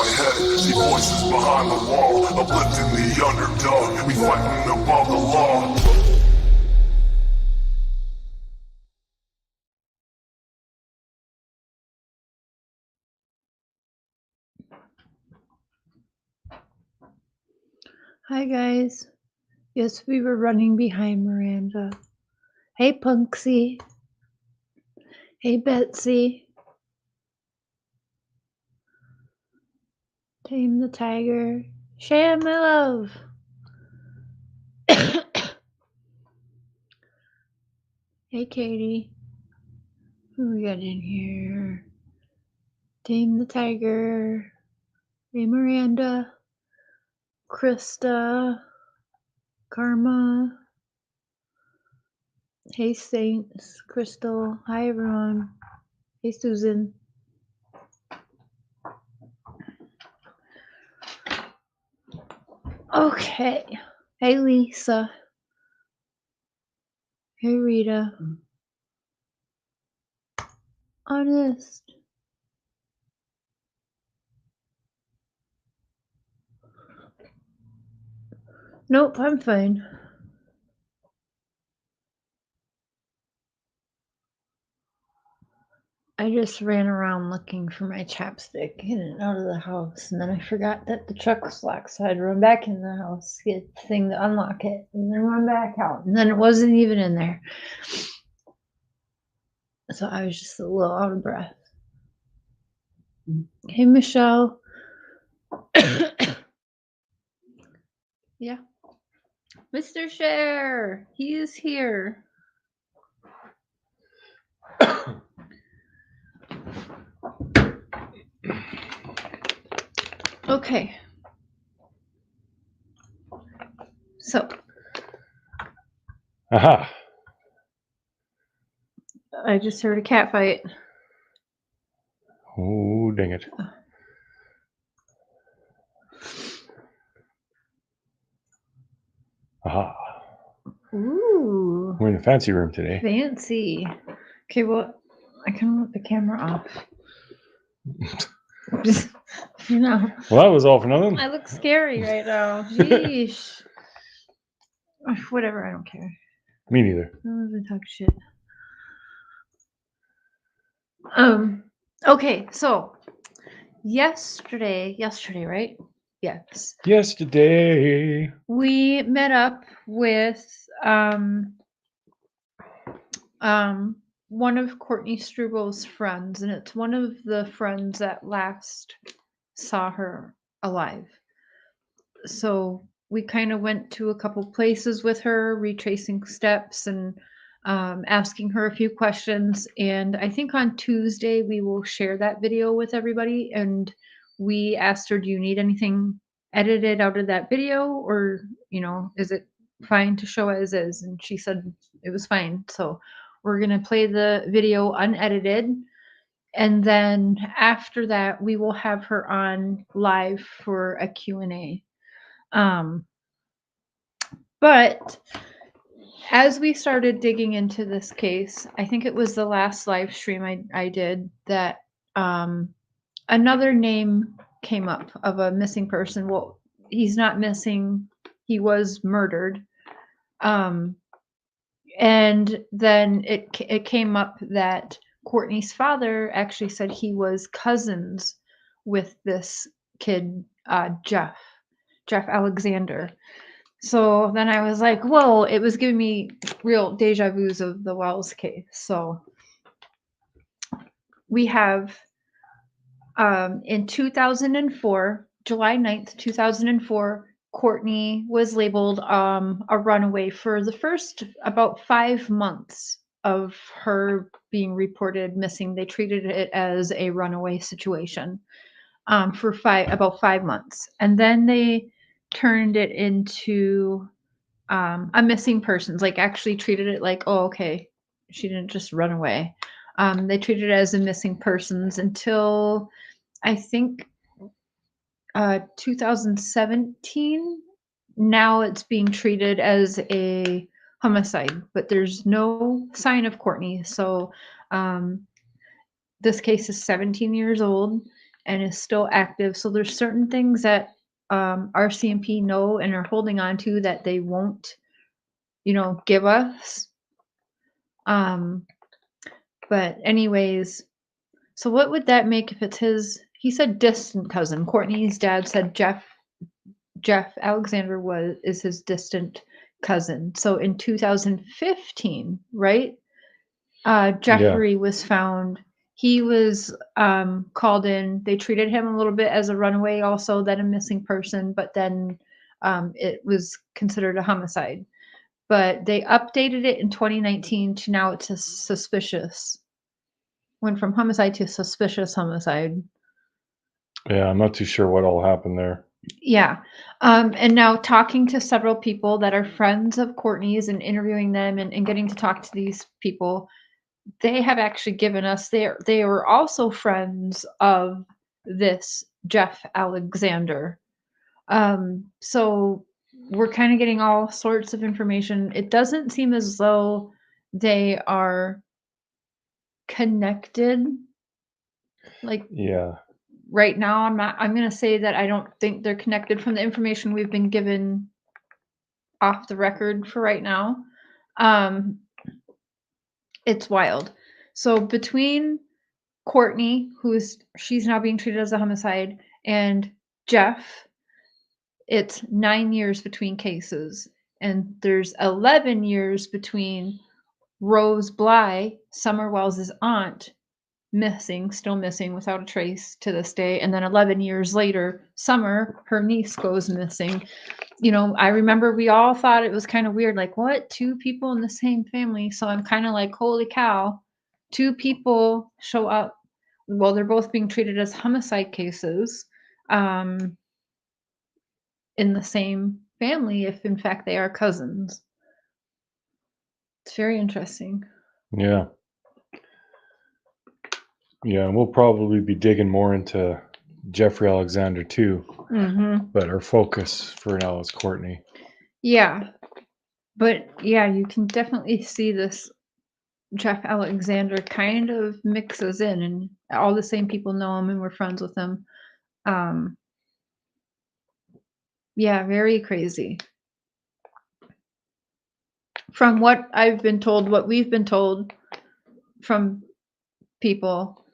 my head. See voices behind the wall, uplifting the underdog. We fighting above the law. Hi guys. Yes, we were running behind Miranda. Hey Punksy. Hey Betsy. Tame the tiger. Shan, my love. Hey Katie. Who we got in here? Tame the tiger. Hey Miranda. Krista. Karma. Hey Saints. Crystal. Hi everyone. Hey Susan. Okay. Hey Lisa. Hey Rita. Honest. Nope, I'm fine. I just ran around looking for my chapstick in and out of the house, and then I forgot that the truck was locked, so I had to run back in the house, get the thing to unlock it, and then run back out, and then it wasn't even in there. So I was just a little out of breath. Hey, Michelle. Yeah. Mr. Cher, he is here. Okay. So. Aha. I just heard a cat fight. Oh, dang it. Aha. Ooh. We're in the fancy room today. Fancy. Okay, well, I can let the camera off. Just, you know. Well, that was all for nothing. I look scary right now. Jeez. Whatever, I don't care. Me neither. I don't even talk shit. Okay, so yesterday, right? Yes. Yesterday. We met up with one of Courtney Struble's friends, and it's one of the friends that last saw her alive. So we kind of went to a couple places with her, retracing steps and asking her a few questions. And I think on Tuesday we will share that video with everybody. And we asked her, do you need anything edited out of that video, or, you know, is it fine to show as is? And she said it was fine. So we're going to play the video unedited. And then after that, we will have her on live for a Q&A. But as we started digging into this case, I think it was the last live stream I did that another name came up of a missing person. Well, he's not missing. He was murdered. And then it came up that Courtney's father actually said he was cousins with this kid, Jeff Alexander. So then I was like, whoa, it was giving me real deja vus of the Wells case. So we have in 2004, July 9th, 2004, Courtney was labeled a runaway for the first about 5 months of her being reported missing. They treated it as a runaway situation for about 5 months. And then they turned it into a missing persons, like actually treated it like, oh, okay, she didn't just run away. They treated it as a missing persons until I think 2017. Now it's being treated as a homicide, but there's no sign of Courtney. So this case is 17 years old. and is still active. So there's certain things that RCMP know and are holding on to that they won't, give us. But anyways, so what would that make if it's his? He said distant cousin. Courtney's dad said Jeff Alexander is his distant cousin. So in 2015, right? Jeffrey was found. He was called in. They treated him a little bit as a runaway, also then a missing person, but then it was considered a homicide. But they updated it in 2019 to now it's a suspicious. Went from homicide to suspicious homicide. Yeah, I'm not too sure what all happened there. Yeah. And now talking to several people that are friends of Courtney's and interviewing them and getting to talk to these people, they have actually given us they were also friends of this Jeff Alexander. So we're kind of getting all sorts of information. It doesn't seem as though they are connected. Like, Yeah. right now, I'm going to say that I don't think they're connected from the information we've been given off the record for right now. It's wild. So between Courtney, she's now being treated as a homicide, and Jeff, it's 9 years between cases, and there's 11 years between Rose Bly, Summer Wells's aunt, still missing without a trace to this day, and then 11 years later, Summer, her niece, goes missing. I remember we all thought it was kind of weird, like, what, 2 people in the same family? So I'm kind of like, holy cow, 2 people show up. Well, they're both being treated as homicide cases in the same family, if in fact they are cousins. It's very interesting. Yeah. Yeah, and we'll probably be digging more into Jeffrey Alexander too. Mm-hmm. But our focus for now is Courtney. Yeah. But yeah, you can definitely see this Jeff Alexander kind of mixes in, and all the same people know him and we're friends with him. Yeah, very crazy. From what I've been told, what we've been told from people,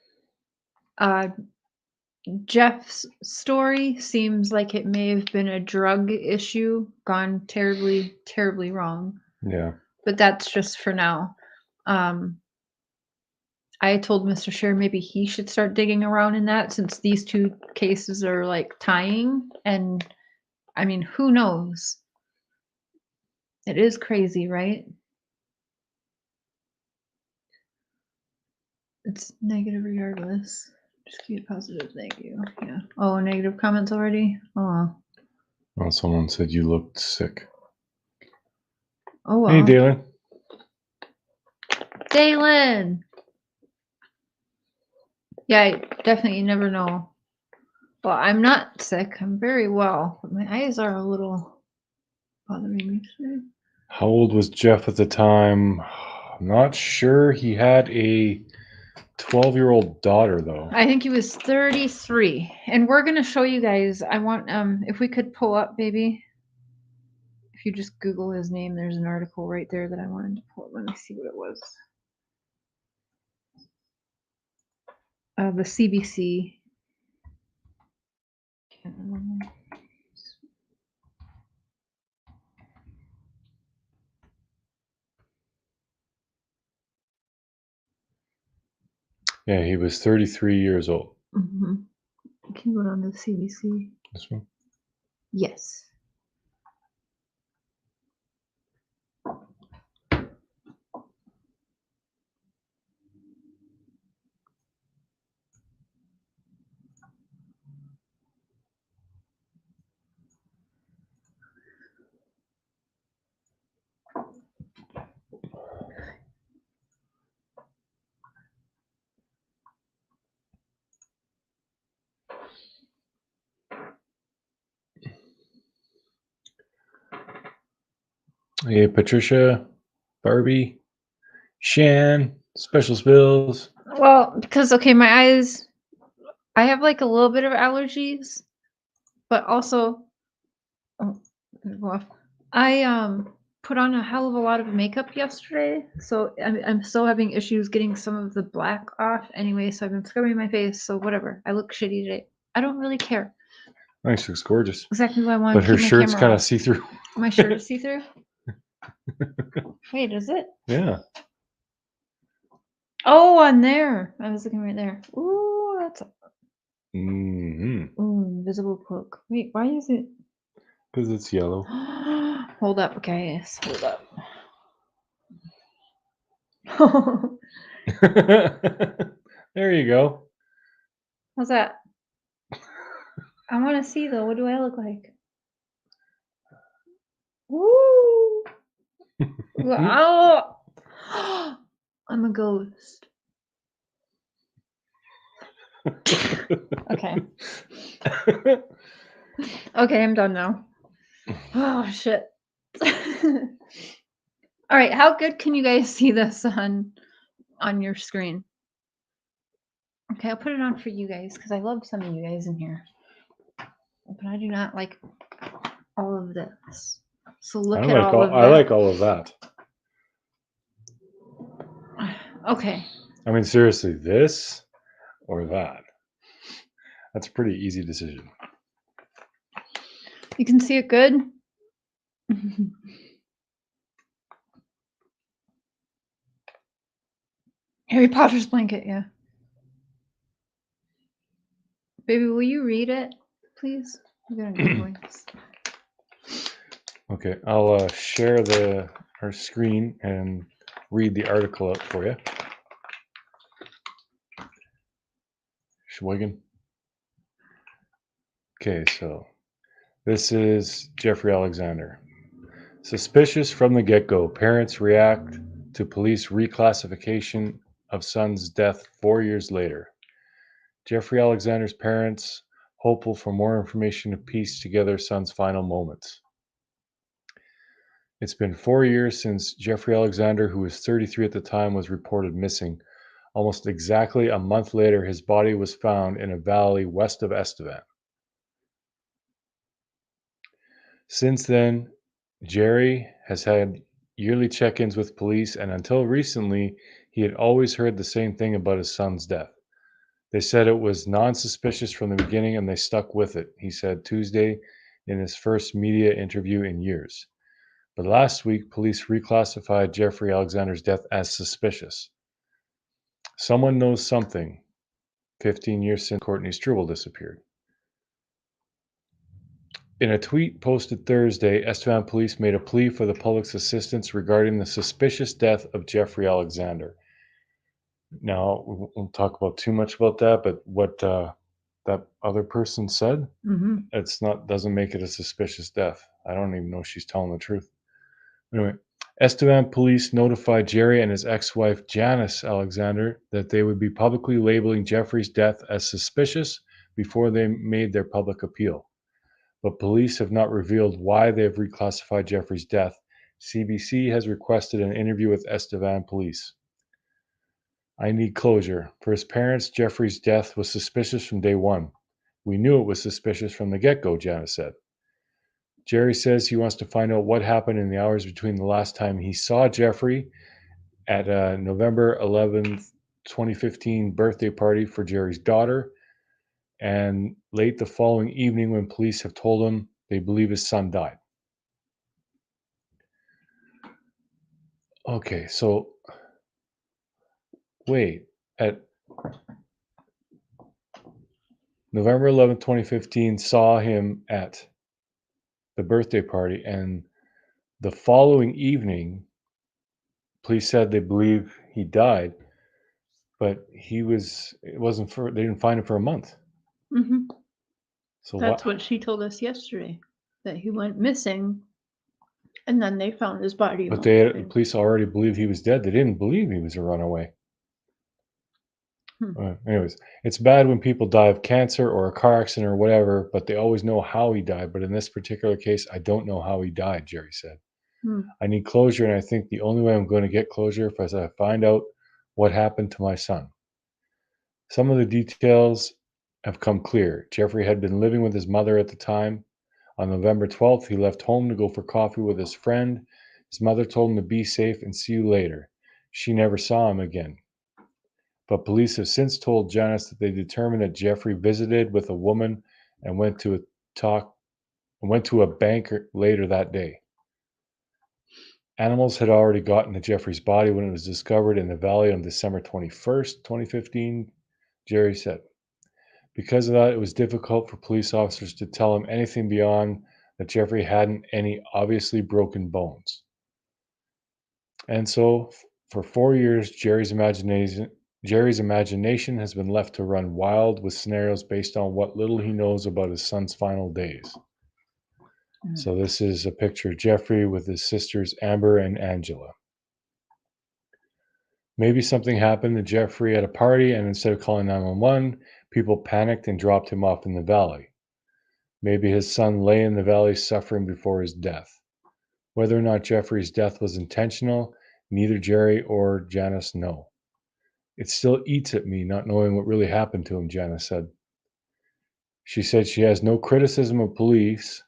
Jeff's story seems like it may have been a drug issue gone terribly, terribly wrong. Yeah. But that's just for now. I told Mr. Scher maybe he should start digging around in that, since these 2 cases are like tying, and I mean, who knows? It is crazy, right? It's negative regardless. Just keep it positive. Thank you. Yeah. Oh, negative comments already? Oh. Well, someone said you looked sick. Oh, well. Hey, Dalen. Dalen! Yeah, definitely, you never know. Well, I'm not sick. I'm very well, but my eyes are a little bothering me today. How old was Jeff at the time? I'm not sure. He had a 12-year-old daughter, though. I think he was 33. And we're going to show you guys. I want, if we could pull up, maybe. If you just Google his name, there's an article right there that I wanted to pull up. Let me see what it was. The CBC. Yeah, he was 33 years old. Mm-hmm. Can you go down to the CBC? This one? Yes. Hey, Patricia, Barbie, Shan, Special Spills. Well, because, okay, my eyes, I have like a little bit of allergies, but also oh, well, I put on a hell of a lot of makeup yesterday, so I'm still having issues getting some of the black off anyway, so I've been scrubbing my face, so whatever. I look shitty today. I don't really care. I think she looks gorgeous. Exactly why I want But to her keep my shirt's camera kind on. of see-through. My shirt is see-through? Wait, is it? Yeah. Oh, on there. I was looking right there. Ooh, that's Mm-hmm. ooh, invisible cloak. Wait, why is it? Because it's yellow. Hold up, guys. Hold up. There you go. How's that? I want to see though. What do I look like? Woo! Oh! I'm a ghost. Okay. Okay, I'm done now. Oh shit. All right, how good can you guys see this on your screen? Okay, I'll put it on for you guys because I love some of you guys in here. But I do not like all of this. So look at all of that. I like all of that. Okay. I mean, seriously, this or that? That's a pretty easy decision. You can see it good. Harry Potter's blanket, yeah. Baby, will you read it, please? You got a good voice. Okay, I'll share our screen and read the article out for you. Schwiggin. Okay, so this is Jeffrey Alexander. Suspicious from the get-go, parents react to police reclassification of son's death 4 years later. Jeffrey Alexander's parents hopeful for more information to piece together son's final moments. It's been 4 years since Jeffrey Alexander, who was 33 at the time, was reported missing. Almost exactly a month later, his body was found in a valley west of Estevan. Since then, Jerry has had yearly check-ins with police, and until recently, he had always heard the same thing about his son's death. They said it was non-suspicious from the beginning, and they stuck with it, he said Tuesday in his first media interview in years. But last week, police reclassified Jeffrey Alexander's death as suspicious. Someone knows something 15 years since Courtney Struble disappeared. In a tweet posted Thursday, Estevan police made a plea for the public's assistance regarding the suspicious death of Jeffrey Alexander. Now, we won't talk about too much about that, but what that other person said, doesn't make it a suspicious death. I don't even know if she's telling the truth. Anyway, Estevan police notified Jerry and his ex-wife Janice Alexander that they would be publicly labeling Jeffrey's death as suspicious before they made their public appeal. But police have not revealed why they have reclassified Jeffrey's death. CBC has requested an interview with Estevan police. I need closure. For his parents, Jeffrey's death was suspicious from day one. We knew it was suspicious from the get-go, Janice said. Jerry says he wants to find out what happened in the hours between the last time he saw Jeffrey at a November 11th, 2015 birthday party for Jerry's daughter, and late the following evening when police have told him they believe his son died. Okay, so wait, at November 11th, 2015, saw him at the birthday party, and the following evening, police said they believe he died, but they didn't find him for a month. So That's what she told us yesterday, that he went missing, and then they found his body. But the police already believed he was dead. They didn't believe he was a runaway. Anyways, it's bad when people die of cancer or a car accident or whatever, but they always know how he died. But in this particular case, I don't know how he died, Jerry said. I need closure, and I think the only way I'm going to get closure is I find out what happened to my son. Some of the details have come clear. Jeffrey had been living with his mother at the time. On November 12th, he left home to go for coffee with his friend. His mother told him to be safe and see you later. She never saw him again. But police have since told Janice that they determined that Jeffrey visited with a woman and went to a bank later that day. Animals had already gotten to Jeffrey's body when it was discovered in the valley on December 21st, 2015, Jerry said. Because of that, it was difficult for police officers to tell him anything beyond that Jeffrey hadn't any obviously broken bones. And so, for 4 years, Jerry's imagination has been left to run wild with scenarios based on what little he knows about his son's final days. So this is a picture of Jeffrey with his sisters Amber and Angela. Maybe something happened to Jeffrey at a party, and instead of calling 911, people panicked and dropped him off in the valley. Maybe his son lay in the valley suffering before his death. Whether or not Jeffrey's death was intentional, neither Jerry or Janice know. It still eats at me not knowing what really happened to him, Janice said. She said she has no criticism of police,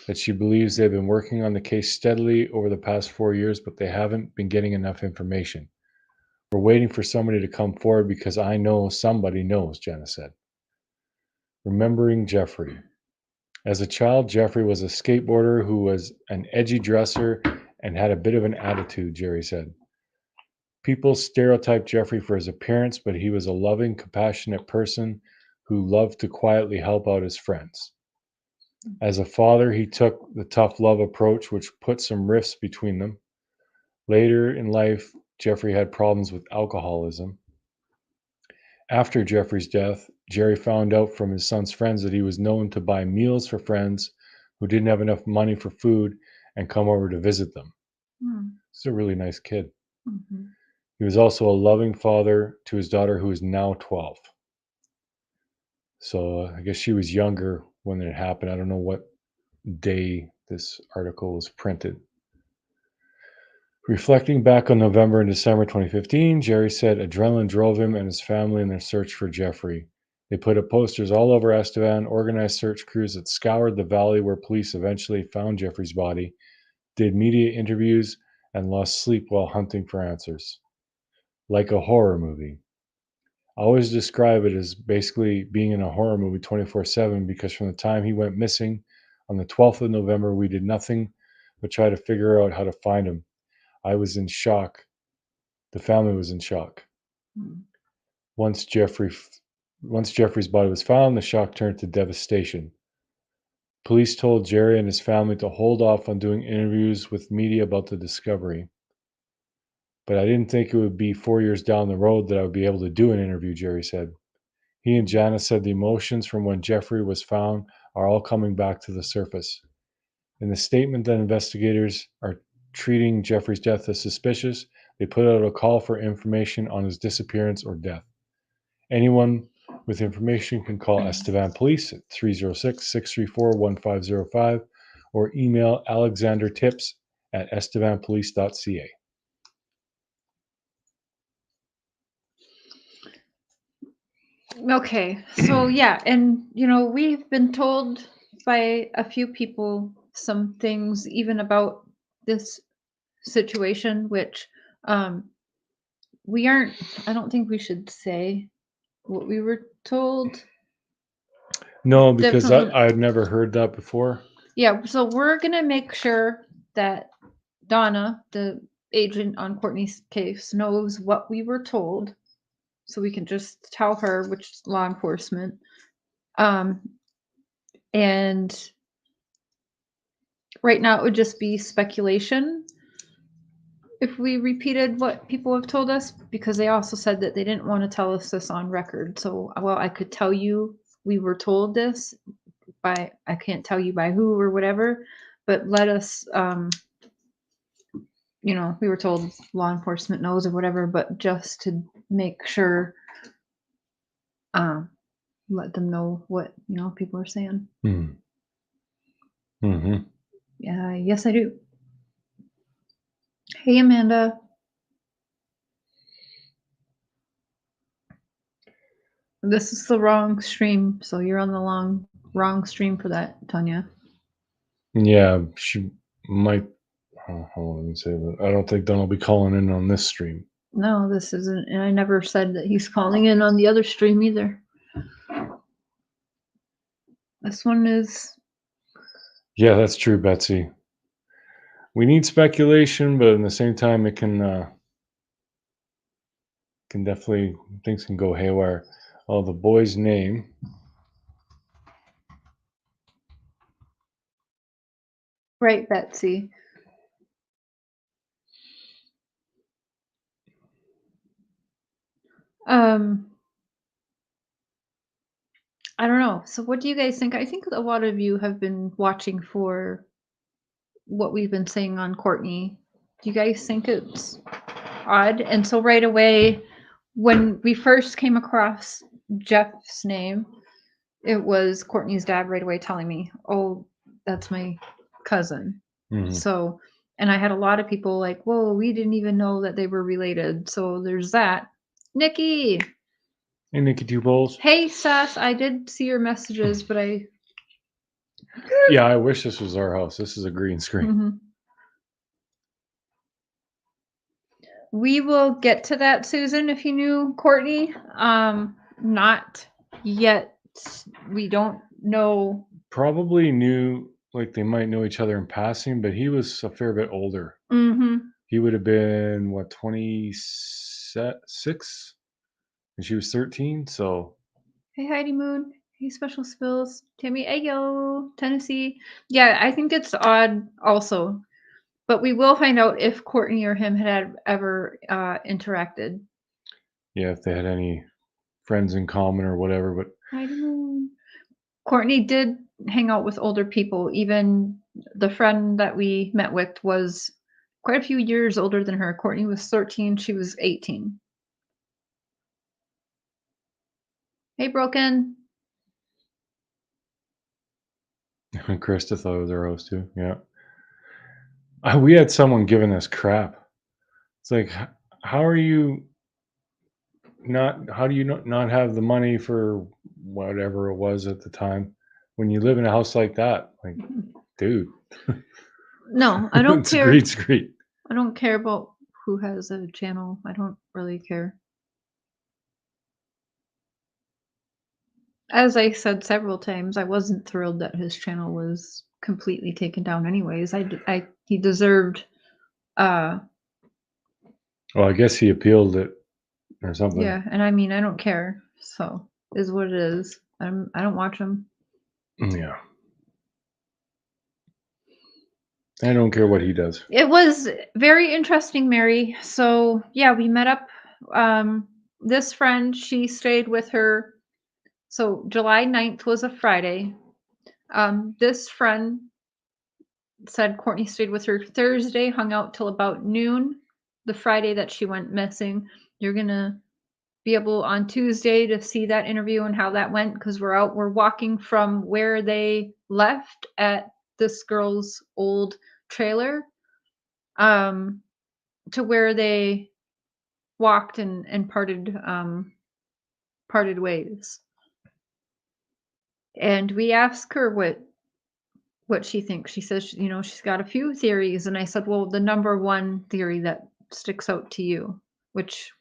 that she believes they've been working on the case steadily over the past 4 years, but they haven't been getting enough information. We're waiting for somebody to come forward because I know somebody knows, Janice said. Remembering Jeffrey. As a child, Jeffrey was a skateboarder who was an edgy dresser and had a bit of an attitude, Jerry said. People stereotyped Jeffrey for his appearance, but he was a loving, compassionate person who loved to quietly help out his friends. As a father, he took the tough love approach, which put some rifts between them. Later in life, Jeffrey had problems with alcoholism. After Jeffrey's death, Jerry found out from his son's friends that he was known to buy meals for friends who didn't have enough money for food and come over to visit them. He's a really nice kid. Mm-hmm. He was also a loving father to his daughter, who is now 12. So I guess she was younger when it happened. I don't know what day this article was printed. Reflecting back on November and December 2015, Jerry said adrenaline drove him and his family in their search for Jeffrey. They put up posters all over Estevan, organized search crews that scoured the valley where police eventually found Jeffrey's body, did media interviews, and lost sleep while hunting for answers. Like a horror movie. I always describe it as basically being in a horror movie 24/7 because from the time he went missing on the 12th of November, we did nothing but try to figure out how to find him. I was in shock. The family was in shock. Once Jeffrey's body was found, the shock turned to devastation. Police told Jerry and his family to hold off on doing interviews with media about the discovery. But I didn't think it would be 4 years down the road that I would be able to do an interview, Jerry said. He and Janice said the emotions from when Jeffrey was found are all coming back to the surface. In the statement that investigators are treating Jeffrey's death as suspicious, they put out a call for information on his disappearance or death. Anyone with information can call Estevan Police at 306-634-1505 or email alexandertips@estevanpolice.ca. Okay, so yeah, and we've been told by a few people some things even about this situation, which we aren't, I don't think we should say what we were told. No, because Definitely. I had never heard that before. Yeah, so we're gonna make sure that Donna, the agent on Courtney's case, knows what we were told, so we can just tell her, which is law enforcement. And right now it would just be speculation if we repeated what people have told us, because they also said that they didn't want to tell us this on record. So, well, I could tell you we were told this by, I can't tell you by who or whatever, but let us, we were told law enforcement knows or whatever, but just to make sure, let them know what, people are saying. Mm-hmm. Yeah, yes, I do. Hey, Amanda. This is the wrong stream, so you're on the wrong stream for that, Tanya. Yeah, she might. Oh, hold on, let me say that. I don't think Don will be calling in on this stream. No, this isn't, and I never said that he's calling in on the other stream either. This one is. Yeah, that's true, Betsy. We need speculation, but at the same time, it can definitely, things can go haywire. Oh, the boy's name. Right, Betsy. I don't know. So what do you guys think? I think a lot of you have been watching for what we've been saying on Courtney. Do you guys think it's odd? And so right away, when we first came across Jeff's name, it was Courtney's dad right away telling me, "Oh, that's my cousin." Mhm. So, and I had a lot of people like, "Whoa, we didn't even know that they were related." So there's that. Nikki, Hey, Nikki Two Bowls. hey Seth, I did see your messages, but I. Yeah, I wish this was our house. This is a green screen. Mhm. We will get to that, Susan, if you knew Courtney. Not yet. We don't know. Probably knew, like they might know each other in passing, but he was a fair bit older. Mm-hmm. He would have been what, 26, and she was 13. So Hey, Heidi Moon. Hey, Special Spills. Tammy Ayo, Tennessee. Yeah, I think it's odd also. But we will find out if Courtney or him had ever interacted. yeah, if they had any friends in common or whatever. But Heidi Moon. Courtney did hang out with older people. Even the friend that we met with was quite a few years older than her. Courtney was 13. She was 18. Hey, Broken. Krista thought it was our host too. Yeah. We had someone giving us crap. It's like, how are you not? How do you not have the money for whatever it was at the time when you live in a house like that? Like, dude, No, I don't it's care. a great. I don't care about who has a channel. I don't really care. As I said several times, I wasn't thrilled that his channel was completely taken down anyways. He deserved Well, I guess he appealed it or something. yeah, and I mean I don't care. So is what it is. I don't watch him. Yeah. I don't care what he does. It was very interesting, Mary. So yeah, we met up. This friend, she stayed with her. So July 9th was a Friday. This friend said Courtney stayed with her Thursday, hung out till about noon. The Friday that she went missing. You're gonna be able on Tuesday to see that interview and how that went because we're walking from where they left at this girl's old trailer to where they walked and parted ways. And we asked her what she thinks. She says, she's got a few theories. And I said, well, the number one theory that sticks out to you, which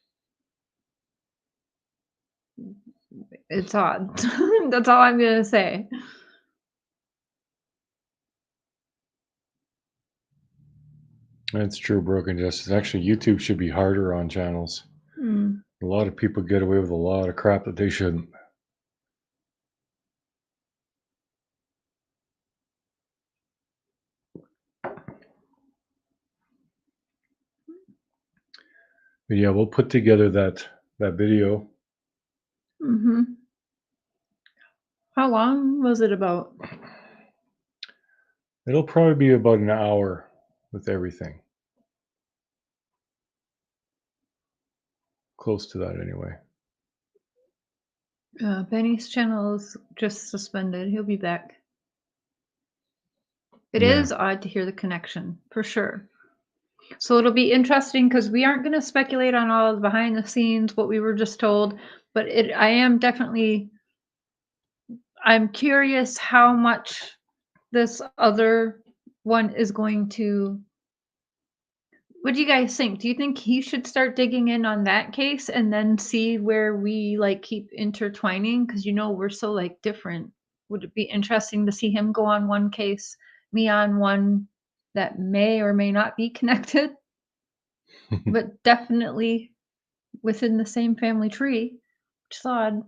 it's odd. That's all I'm going to say. That's true, Broken Justice. Actually, YouTube should be harder on channels. Mm. A lot of people get away with a lot of crap that they shouldn't. But yeah, we'll put together that video. Mm-hmm. How long was it about? It'll probably be about an hour with everything. Close to that, anyway. Benny's channel is just suspended. He'll be back. It Yeah. is odd to hear the connection, for sure. So it'll be interesting because we aren't going to speculate on all the behind the scenes, what we were just told. But I am definitely, I'm curious how much this other one is going to. What do you guys think? Do you think he should start digging in on that case and then see where we like keep intertwining? Because we're so like different. Would it be interesting to see him go on one case, me on one that may or may not be connected, but definitely within the same family tree, which is odd.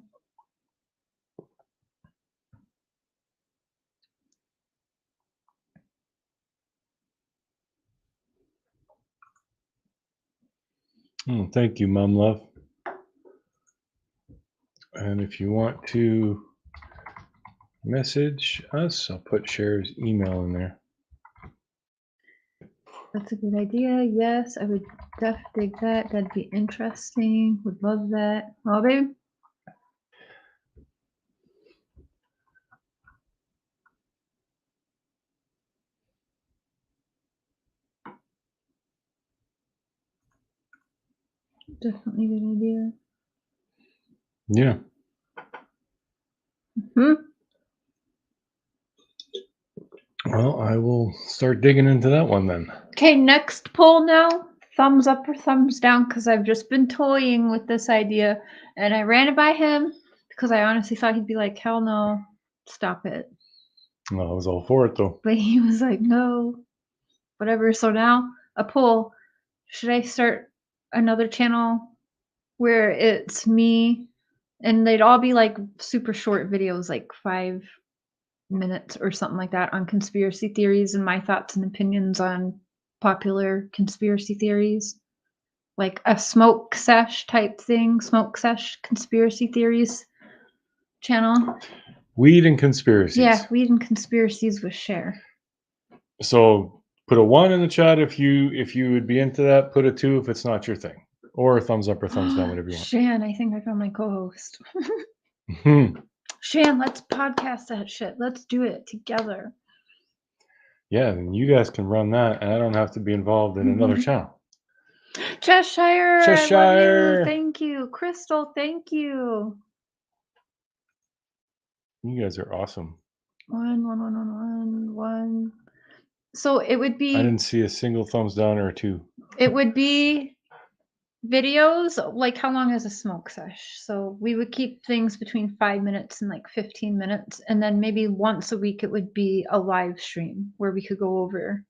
Thank you, Mom Love. And if you want to message us, I'll put Cher's email in there. That's a good idea. Yes, I would definitely dig that. That'd be interesting. Would love that. Oh, babe. Definitely a good idea. Yeah. Well, I will start digging into that one then. Okay, next poll now. Thumbs up or thumbs down, because I've just been toying with this idea and I ran it by him because I honestly thought he'd be like, hell no, stop it. Well, I was all for it though. But he was like, no, whatever. So now a poll. Should I start another channel where it's me and they'd all be like super short videos, like 5 minutes or something like that, on conspiracy theories and my thoughts and opinions on popular conspiracy theories, like a smoke sesh type thing, smoke sesh conspiracy theories channel. Weed and conspiracies. Yeah, weed and conspiracies with Cher. So put a 1 in the chat if you would be into that. Put a 2 if it's not your thing, or a thumbs up or thumbs down, whatever you want. Shan, I think I found my co-host. Hmm. Shan, let's podcast that shit. Let's do it together. Yeah, then you guys can run that, and I don't have to be involved in another channel. Cheshire, I love Cheshire. you. Thank you. Crystal, thank you. You guys are awesome. One. So it would I be didn't see a single thumbs down or a 2. it would be videos. Like, how long is a smoke sesh? So we would keep things between 5 minutes and like 15 minutes, and then maybe once a week it would be a live stream where we could go over.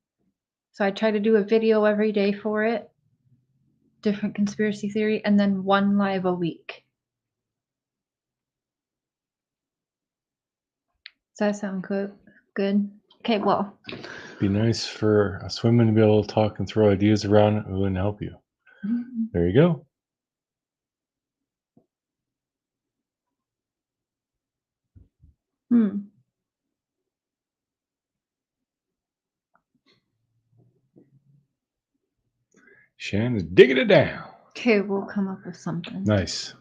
So I try to do a video every day for it, different conspiracy theory, and then one live a week. Does that sound good? Good. Okay, well. Be nice for us women to be able to talk and throw ideas around and help you. There you go. Shan is digging it down. Okay, we'll come up with something. Nice.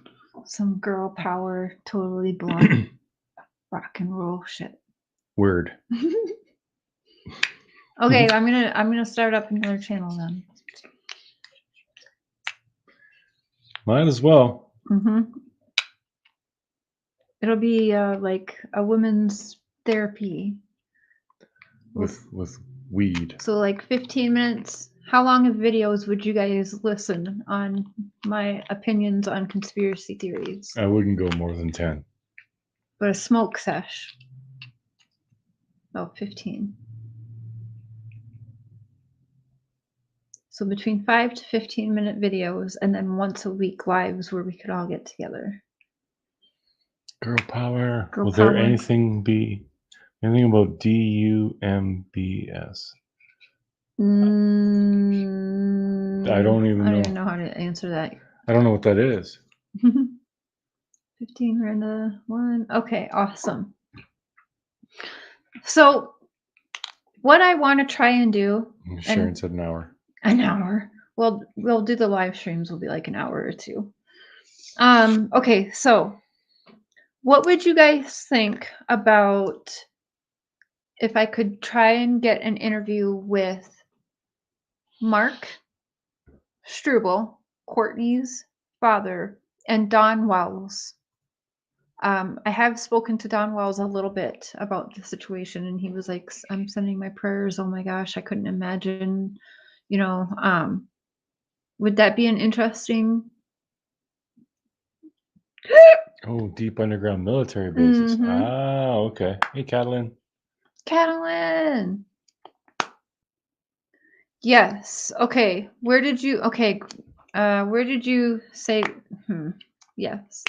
Some girl power, totally blunt rock and roll shit. Word. Okay, I'm gonna start up another channel then. Might as well. It'll be like a women's therapy With weed. So like 15 minutes. How long of videos would you guys listen on my opinions on conspiracy theories? I wouldn't go more than 10. But a smoke sesh. Oh, 15. So between 5 to 15 minute videos, and then once a week lives where we could all get together. Girl power. Girl Will power. there anything about DUMBS? I don't even know how to answer that. I don't know what that is. 15 random 1. Okay, awesome. So what I want to try and do. Sharon said an hour. An hour. Well, we'll do the live streams. Will be like an hour or 2. Okay, so what would you guys think about if I could try and get an interview with Mark Struble, Courtney's father, and Don Wells. I have spoken to Don Wells a little bit about the situation, and he was like, I'm sending my prayers. Oh my gosh, I couldn't imagine, you know, would that be an interesting? Oh, deep underground military bases. Mhm. Ah, okay. Hey, Catalin. Catalan. Yes. Okay. Where did you? Okay. Where did you say? Yes.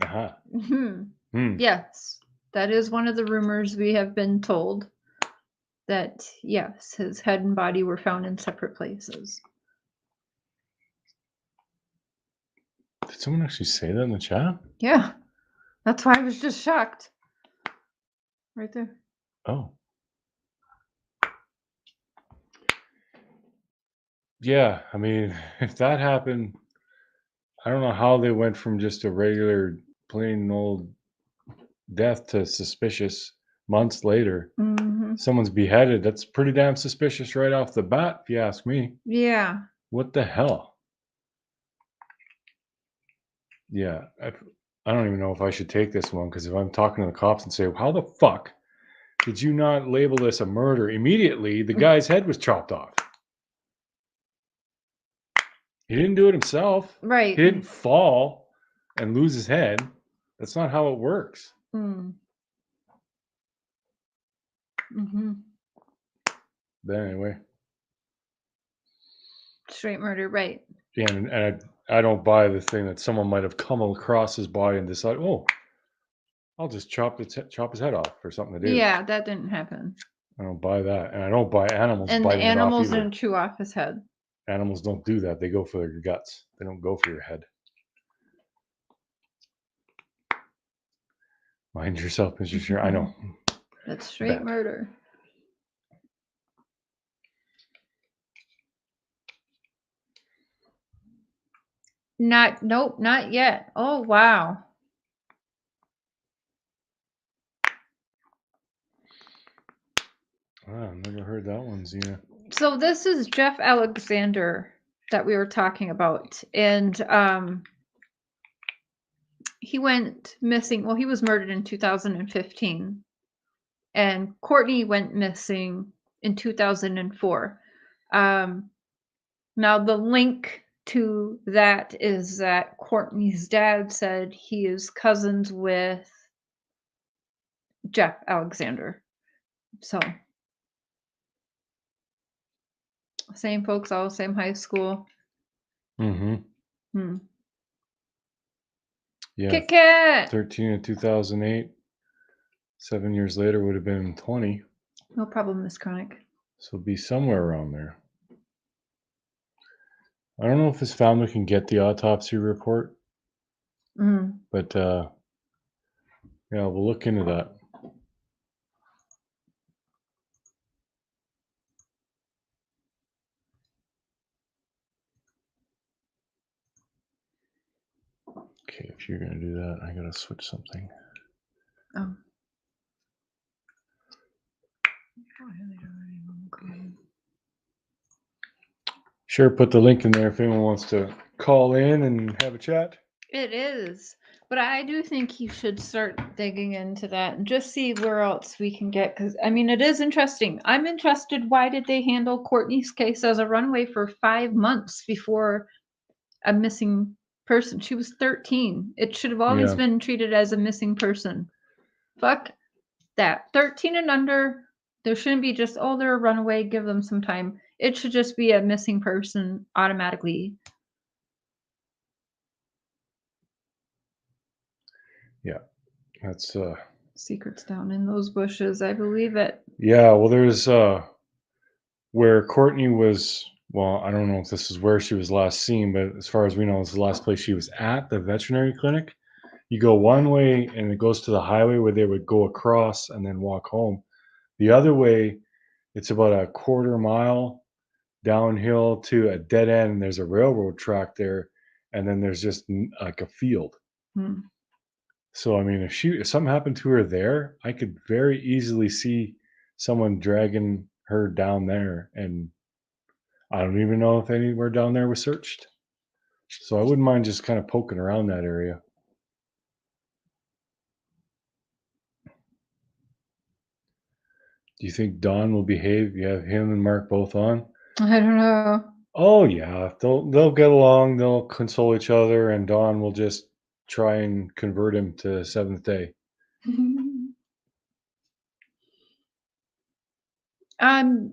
Aha. Hmm. Yes. That is one of the rumors we have been told. That yes, his head and body were found in separate places. Did someone actually say that in the chat? Yeah. That's why I was just shocked. Right there. Oh. Yeah, I mean, if that happened, I don't know how they went from just a regular, plain old death to suspicious months later. Mm-hmm. Someone's beheaded. That's pretty damn suspicious right off the bat, if you ask me. Yeah. What the hell? Yeah, I don't even know if I should take this one, because if I'm talking to the cops and say, how the fuck did you not label this a murder? Immediately, the guy's head was chopped off. He didn't do it himself. Right. He didn't fall and lose his head. That's not how it works. Mm. Mm-hmm. But anyway, Straight murder, right. yeah, and I don't buy the thing that someone might have come across his body and decided, oh, I'll just chop his head off or something to do. Yeah, that didn't happen. I don't buy that. And I don't buy animals And the biting it off animals either. didn't chew off his head. Animals don't do that. They go for their guts. They don't go for your head. Mind yourself, Mr. Sure. I know. That's straight Bad. murder. Nope, not yet. Oh, wow. Wow, I've never heard that one, Zena. So this is Jeff Alexander that we were talking about. And he went missing. Well, he was murdered in 2015. And Courtney went missing in 2004. Now, the link to that is that Courtney's dad said he is cousins with Jeff Alexander. So, same folks, all same high school. Mm-hmm. Yeah. Kit Kat! 13 in 2008. 7 years later would have been 20. No problem, Miss Chronic. So it'd be somewhere around there. I don't know if his family can get the autopsy report, but yeah, we'll look into that. Okay, if you're gonna do that, I gotta switch something. Oh. Sure, put the link in there if anyone wants to call in and have a chat. It is. But I do think you should start digging into that and just see where else we can get. Because, I mean, it is interesting. I'm interested. Why did they handle Courtney's case as a runaway for 5 months before a missing person? She was 13. It should have always been treated as a missing person. Fuck that. 13 and under, there shouldn't be just, oh, they're a runaway, give them some time. It should just be a missing person automatically. Yeah, that's Secrets down in those bushes, I believe it. yeah. Well, there's where Courtney was. Well, I don't know if this is where she was last seen, but as far as we know, it's the last place she was at, the veterinary clinic. You go one way and it goes to the highway where they would go across and then walk home. The other way, it's about a quarter mile downhill to a dead end, and there's a railroad track there, and then there's just like a field. So I mean, if something happened to her there, I could very easily see someone dragging her down there, and I don't even know if anywhere down there was searched. So I wouldn't mind just kind of poking around that area. Do you think Don will behave? You have him and Mark both on? I don't know. Oh yeah, they'll get along. They'll console each other, and Don will just try and convert him to Seventh Day.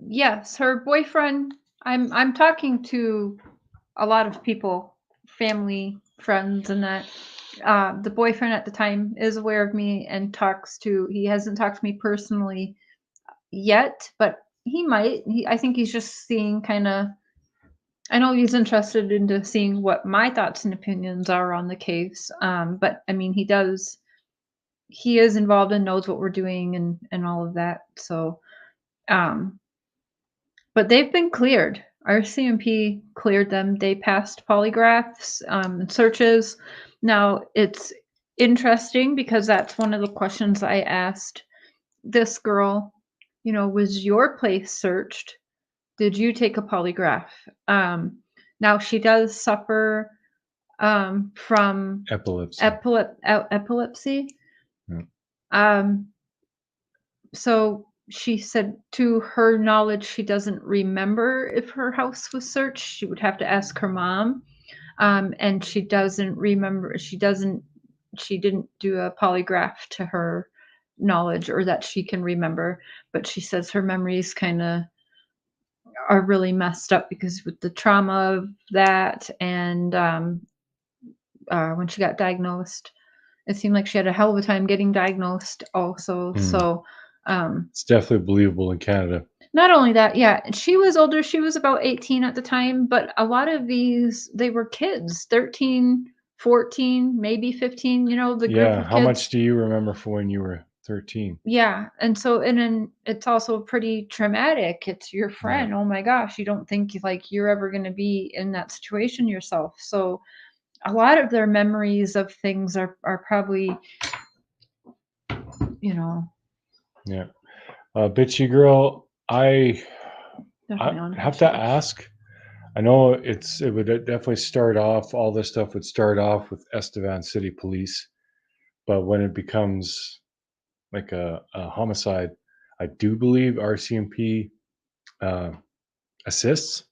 Yes, her boyfriend. I'm talking to a lot of people, family, friends, and that. The boyfriend at the time is aware of me and talks to. He hasn't talked to me personally yet, but he might. I think he's just seeing kind of. I know he's interested into seeing what my thoughts and opinions are on the case. But I mean, he does. He is involved and knows what we're doing and all of that. So, um, but they've been cleared. Our CMP cleared them. They passed polygraphs and searches. Now it's interesting because that's one of the questions I asked this girl. You know, was your place searched? Did you take a polygraph? Now she does suffer from Epilepsy. epilepsy. Yeah. So she said, to her knowledge, she doesn't remember if her house was searched. She would have to ask her mom. And she doesn't remember. She didn't do a polygraph to her knowledge or that she can remember. But she says her memories kind of are really messed up because with the trauma of that and when she got diagnosed, it seemed like she had a hell of a time getting diagnosed also. So it's definitely believable in Canada. not only that, yeah, she was older. She was about 18 at the time, but a lot of these, they were kids, 13, 14, maybe 15, the group of kids. How much do you remember from when you were 13? Yeah, and so and then it's also pretty traumatic. It's your friend. Oh my gosh, you don't think like you're ever going to be in that situation yourself. So a lot of their memories of things are probably, Yeah. Bitchy girl, I definitely on have to ask. I know it would definitely start off, all this stuff would start off with Estevan City Police, but when it becomes like a homicide, I do believe RCMP assists,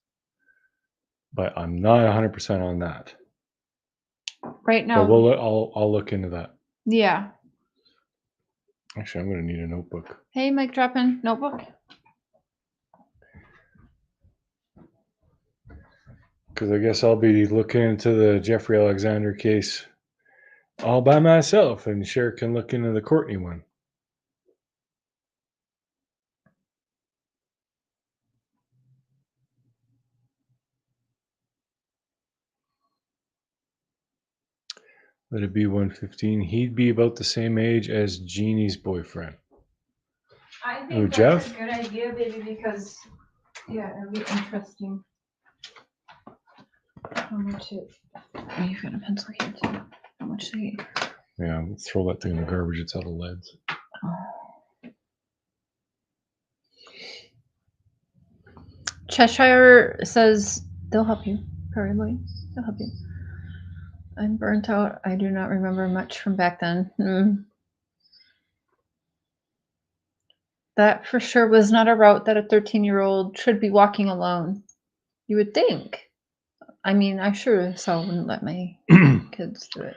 but I'm not 100% on that. right now. But I'll look into that. Yeah. Actually, I'm going to need a notebook. Hey, Mike, drop in notebook. Because I guess I'll be looking into the Jeffrey Alexander case all by myself, and Cher can look into the Courtney one. Let it be 115. He'd be about the same age as Jeannie's boyfriend. I think Who, that's Jeff? a good idea, baby, because it'll be interesting. How much it? Oh, you've got a pencil here too. How much do you? Yeah, let's throw that thing in the garbage. It's out of leads. Cheshire says they'll help you. Probably, they'll help you. I'm burnt out. I do not remember much from back then. That for sure was not a route that a 13-year-old should be walking alone. You would think. I mean, I sure as hell wouldn't let my kids do it.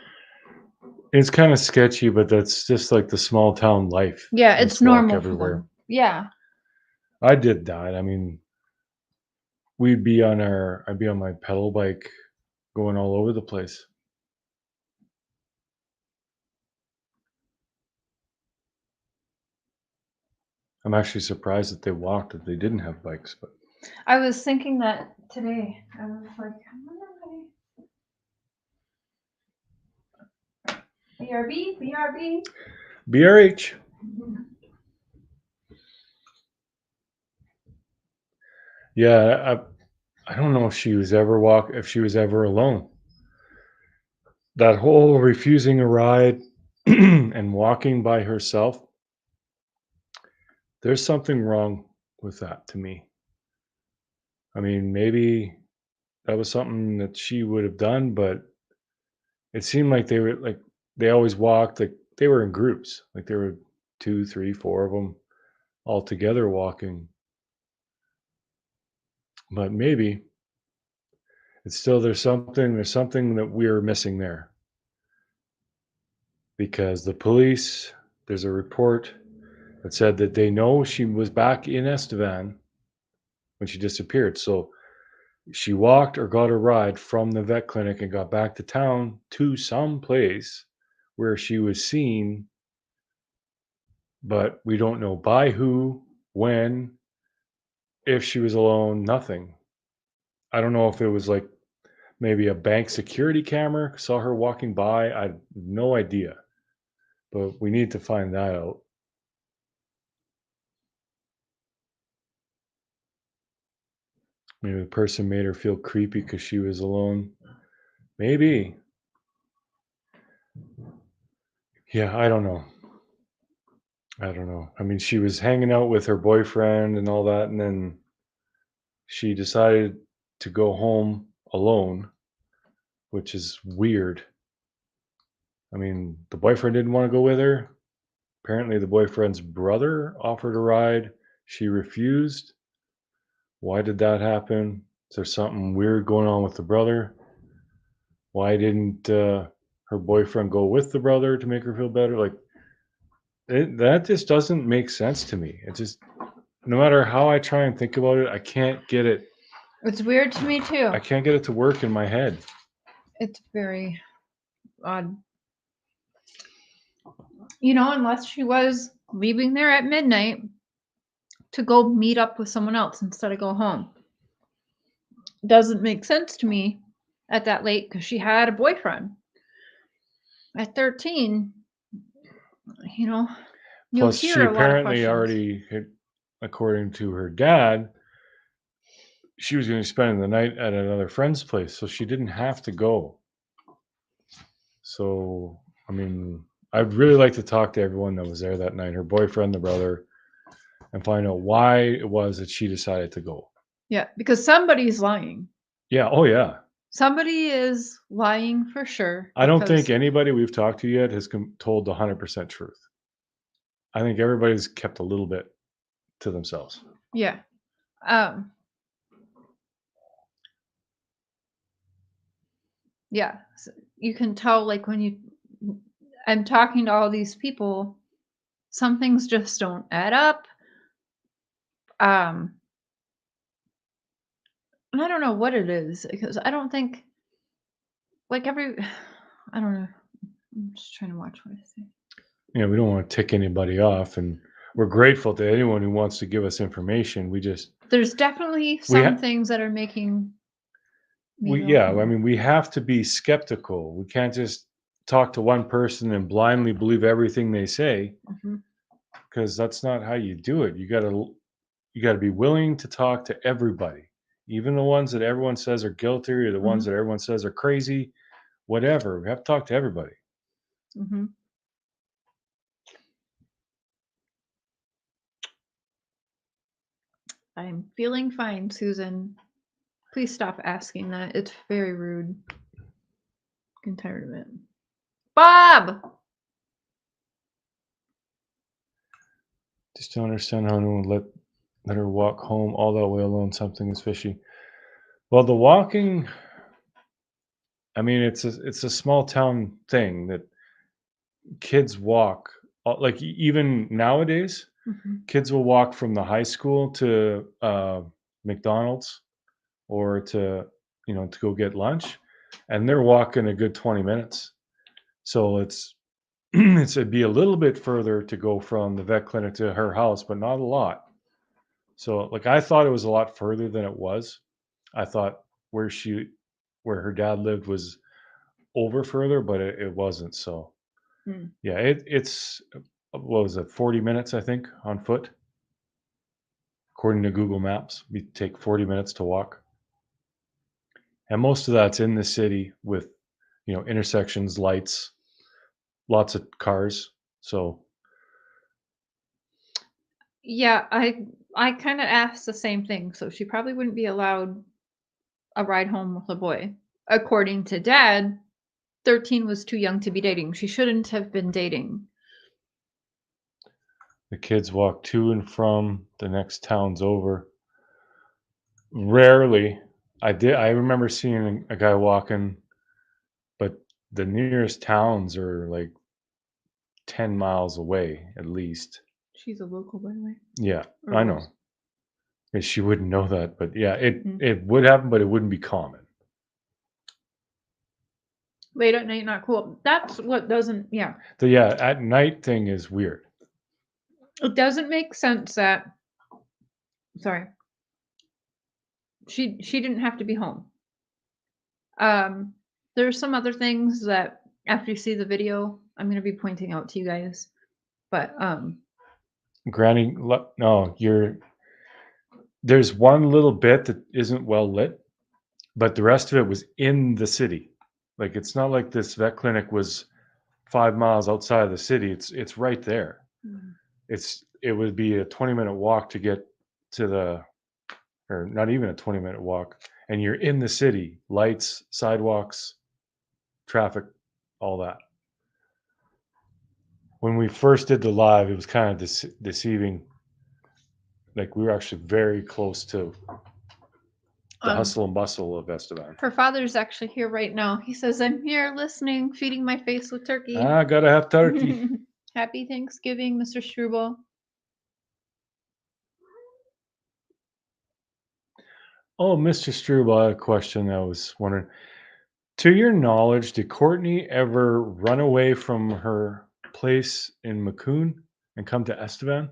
It's kind of sketchy, but that's just like the small town life. Yeah, They it's just walk normal everywhere. for them. Yeah. I did that. I mean, I'd be on my pedal bike going all over the place. I'm actually surprised that they walked if they didn't have bikes, but I was thinking that today. I was like, BRB. BRH. Yeah, I don't know if she was ever alone. That whole refusing a ride and walking by herself, there's something wrong with that to me. I mean, maybe that was something that she would have done, but it seemed like they always walked, like they were in groups, like there were two, three, four of them all together walking. But maybe it's still there's something that we're missing there because the police, there's a report that said that they know she was back in Estevan when she disappeared. So she walked or got a ride from the vet clinic and got back to town to some place where she was seen, but we don't know by who, when, if she was alone, nothing. I don't know if it was like maybe a bank security camera saw her walking by. I have no idea, but we need to find that out. Maybe the person made her feel creepy because she was alone. Maybe. Yeah, I don't know. I don't know. I mean, she was hanging out with her boyfriend and all that, and then she decided to go home alone, which is weird. I mean, the boyfriend didn't want to go with her. Apparently, the boyfriend's brother offered a ride. She refused. Why did that happen? Is there something weird going on with the brother? Why didn't her boyfriend go with the brother to make her feel better? Like, that just doesn't make sense to me. It just, no matter how I try and think about it, I can't get it. It's weird to me too. I can't get it to work in my head. It's very odd. You know, unless she was leaving there at midnight to go meet up with someone else instead of go home. Doesn't make sense to me at that late because she had a boyfriend. At 13, you know, you'll Plus, hear she a lot of apparently questions. already, according to her dad, she was going to spend the night at another friend's place, so she didn't have to go. So, I mean, I'd really like to talk to everyone that was there that night, her boyfriend, the brother, and find out why it was that she decided to go. Yeah, because somebody's lying. Yeah. Oh, yeah. Somebody is lying for sure. I don't think because- anybody we've talked to yet has told the 100% truth. I think everybody's kept a little bit to themselves. Yeah. Yeah. So you can tell, like, when I'm talking to all these people, some things just don't add up. And I don't know what it is because I don't think, like, I don't know. I'm just trying to watch what I say. Yeah, we don't want to tick anybody off, and we're grateful to anyone who wants to give us information. There's definitely We some ha- things that are making me go, yeah, I mean, we have to be skeptical. We can't just talk to one person and blindly believe everything they say, Mhm. because that's not how you do it. You got to be willing to talk to everybody, even the ones that everyone says are guilty or the ones Mhm. that everyone says are crazy, whatever. We have to talk to everybody. Mhm. I'm feeling fine, Susan. Please stop asking that. It's very rude. I'm tired of it. Bob! Just don't understand how anyone would let her walk home all that way alone. Something is fishy. Well, the walking, I mean, it's a small town thing that kids walk. Like even nowadays, Mhm. kids will walk from the high school to McDonald's or to go get lunch, and they're walking a good 20 minutes. So it'd be a little bit further to go from the vet clinic to her house, but not a lot. So like I thought it was a lot further than it was. I thought where her dad lived was over further, but it wasn't. So Mm. yeah, it's what was it, 40 minutes I think on foot, according to Google Maps. We take 40 minutes to walk, and most of that's in the city with intersections, lights, lots of cars. So Yeah, I kind of asked the same thing, so she probably wouldn't be allowed a ride home with a boy. According to Dad, 13 was too young to be dating. She shouldn't have been dating. The kids walk to and from the next towns over. Rarely. I remember seeing a guy walking, but the nearest towns are like 10 miles away at least. She's a local, by the way. Yeah, Or I know. was. And she wouldn't know that, but yeah, Mhm. it would happen, but it wouldn't be common. Late at night, not cool. That's what doesn't, yeah. The at night thing is weird. It doesn't make sense that, sorry, she didn't have to be home. There's some other things that after you see the video, I'm going to be pointing out to you guys. But Granny, no, there's one little bit that isn't well lit, but the rest of it was in the city. Like it's not like this vet clinic was 5 miles outside of the city. It's right there. It would be a 20-minute walk to get to or not even a 20-minute walk, and you're in the city, lights, sidewalks, traffic, all that. When we first did the live, it was kind of deceiving. Like we were actually very close to the hustle and bustle of Estevan. her father's actually here right now. He says, "I'm here listening, feeding my face with turkey." Gotta have turkey. Happy Thanksgiving, Mr. Struble. Oh, Mr. Struble, I had a question I was wondering. To your knowledge, did Courtney ever run away from her place in Macun and come to Estevan?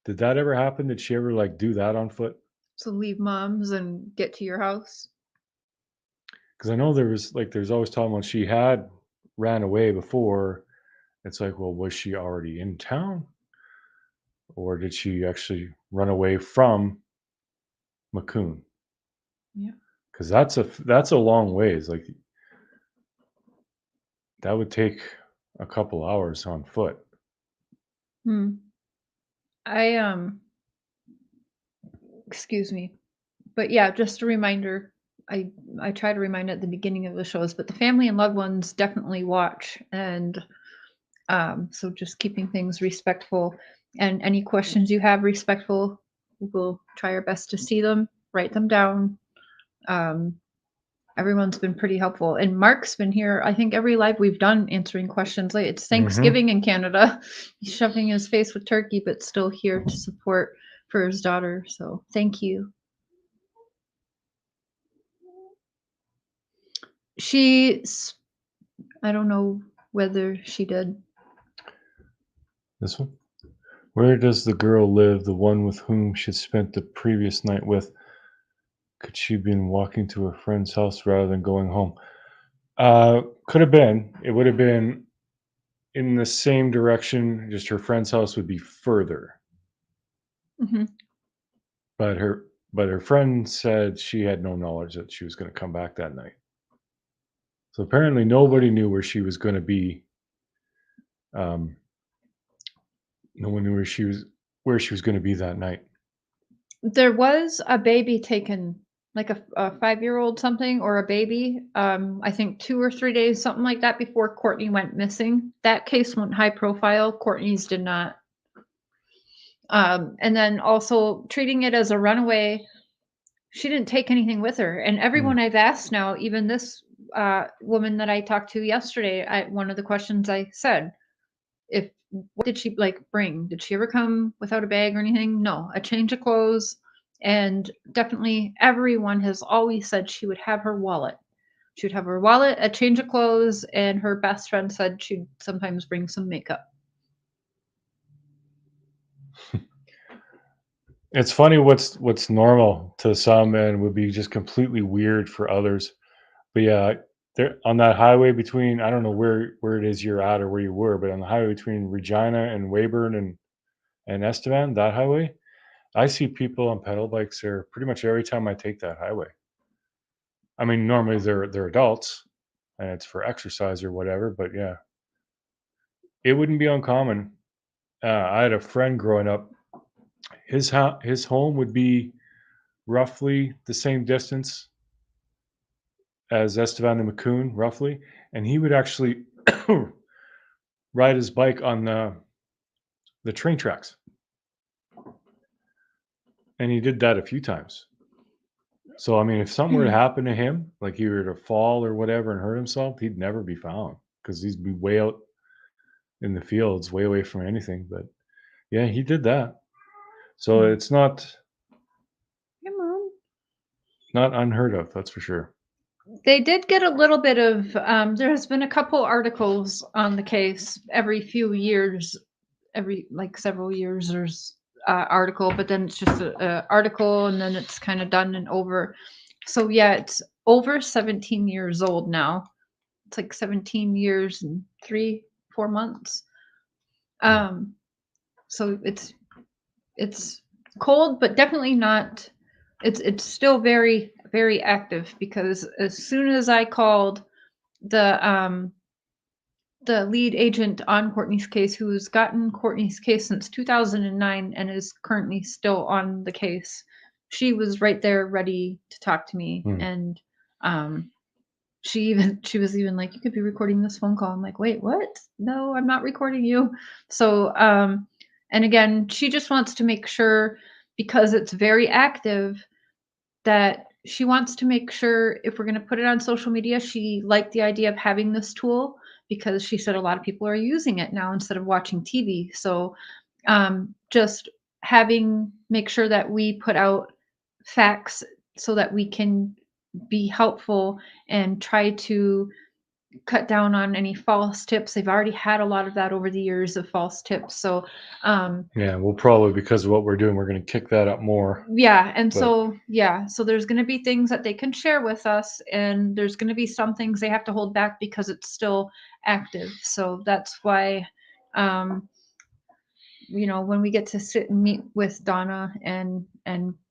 Did that ever happen? Did she ever like do that on foot? So leave mom's and get to your house. Because I know there's always talking when she had ran away before. It's like, well, was she already in town, or did she actually run away from Macun? Yeah. Because that's a long ways. Like that would take a couple hours on foot. I excuse me. But yeah, just a reminder. I try to remind at the beginning of the shows, but the family and loved ones definitely watch, and so just keeping things respectful, and any questions you have respectful, we'll try our best to see them, write them down. Everyone's been pretty helpful, and Mark's been here I think every live we've done answering questions. Like it's Thanksgiving in Canada. He's shoving his face with turkey but still here to support for his daughter, so thank you. I don't know whether she did. This one? Where does the girl live, the one with whom she spent the previous night with? Could she have been walking to her friend's house rather than going home? Could have been. It would have been in the same direction, just her friend's house would be further. Mhm. But her friend said she had no knowledge that she was going to come back that night. So apparently nobody knew where she was going to be. No one knew where she was going to be that night. There was a baby taken, like a 5-year-old something, or a baby, I think 2 or 3 days, something like that, before Courtney went missing. That case went high profile. Courtney's did not. And then also treating it as a runaway. She didn't take anything with her. And everyone I've asked now, even this woman that I talked to yesterday, one of the questions I said, what did she like bring? Did she ever come without a bag or anything? No, a change of clothes. And definitely everyone has always said she would have her wallet. She would have her wallet, a change of clothes, and her best friend said she'd sometimes bring some makeup. It's funny what's normal to some and would be just completely weird for others. But yeah, there on that highway between, I don't know where it is you're at or where you were, but on the highway between Regina and Weyburn and Estevan, that highway, I see people on pedal bikes there pretty much every time I take that highway. I mean, normally they're adults and it's for exercise or whatever, but yeah, it wouldn't be uncommon. I had a friend growing up. His home would be roughly the same distance as Estevan and McCoon, roughly, and he would actually ride his bike on the train tracks, and he did that a few times. So I mean, if something were to happen to him, like he were to fall or whatever and hurt himself, he'd never be found because he'd be way out in the fields, way away from anything. But yeah, he did that. So it's not Hey, Mom. not unheard of, that's for sure. They did get a little bit of, there has been a couple articles on the case every few years, every like several years there's article, but then it's just a article and then it's kind of done and over. So yeah, it's over 17 years old now. It's like 17 years and 3-4 months. So it's cold, but definitely not. It's still very very active because as soon as I called the lead agent on Courtney's case, who's gotten Courtney's case since 2009 and is currently still on the case, she was right there ready to talk to me. And she was even like, you could be recording this phone call. I'm like, wait, what? No, I'm not recording you. So and again, she just wants to make sure, because it's very active, that she wants to make sure if we're going to put it on social media, she liked the idea of having this tool because she said a lot of people are using it now instead of watching TV. So just make sure that we put out facts so that we can be helpful and try to cut down on any false tips. They've already had a lot of that over the years of false tips. So yeah, we'll probably, because of what we're doing, we're going to kick that up more. Yeah, and so there's going to be things that they can share with us, and there's going to be some things they have to hold back because it's still active. So that's why when we get to sit and meet with Donna and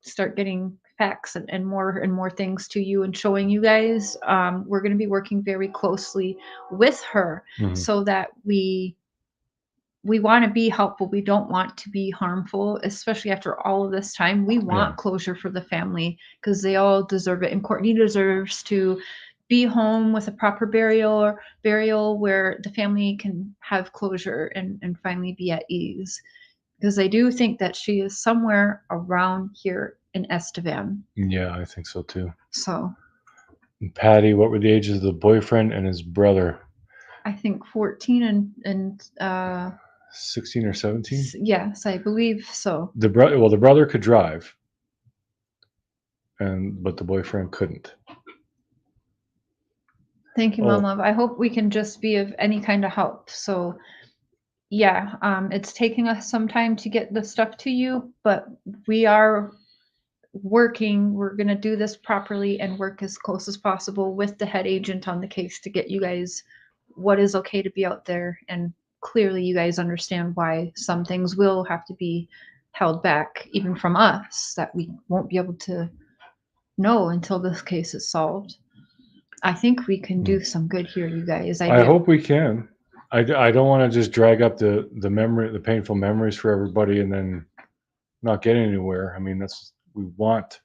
start getting facts and more things to you and showing you guys, we're going to be working very closely with her so that we want to be helpful. We don't want to be harmful, especially after all of this time. We want closure for the family because they all deserve it. And Courtney deserves to be home with a proper burial where the family can have closure and finally be at ease. Because I do think that she is somewhere around here in Estevan. Yeah, I think so too. So. And Patty, what were the ages of the boyfriend and his brother? I think 14 and 16 or 17? Yes, I believe so. The brother could drive, but the boyfriend couldn't. Thank you, Mom Love. I hope we can just be of any kind of help. So yeah, it's taking us some time to get the stuff to you, but we are working. We're going to do this properly and work as close as possible with the head agent on the case to get you guys what is okay to be out there. And clearly you guys understand why some things will have to be held back, even from us, that we won't be able to know until this case is solved. I think we can do some good here, you guys. I hope we can. I don't want to just drag up the painful memories for everybody and then not get anywhere. I mean, we want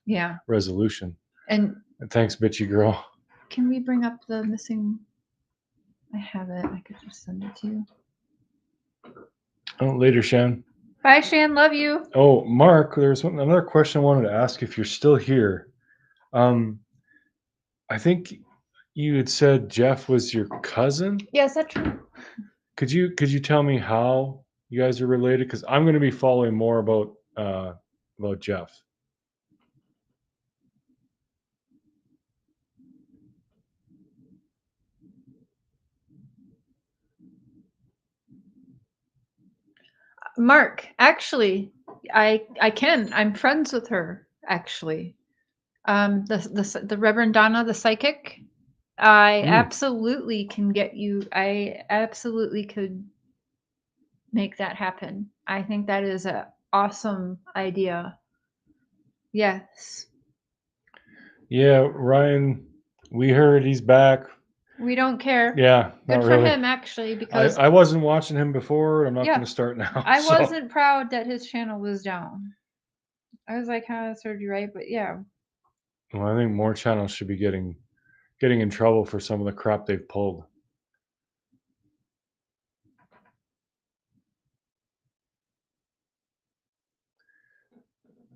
resolution. And thanks, bitchy girl. Can we bring up the missing? I have it. I could just send it to you. Oh, later, Shan. Bye, Shan. Love you. Oh, Mark, there's another question I wanted to ask if you're still here. I think you had said Jeff was your cousin. Yes, that's true. Could you tell me how you guys are related? Because I'm going to be following more about Jeff. Mark, actually, I'm friends with her, actually. The Reverend Donna, the psychic. I absolutely can get you. I absolutely could make that happen. I think that is an awesome idea. Yes. Yeah, Ryan, we heard he's back. We don't care. Yeah, good for him, actually, because I wasn't watching him before. I'm not going to start now. I wasn't proud that his channel was down. I was like, "Huh, I served you right," but yeah. Well, I think more channels should be getting getting in trouble for some of the crap they've pulled.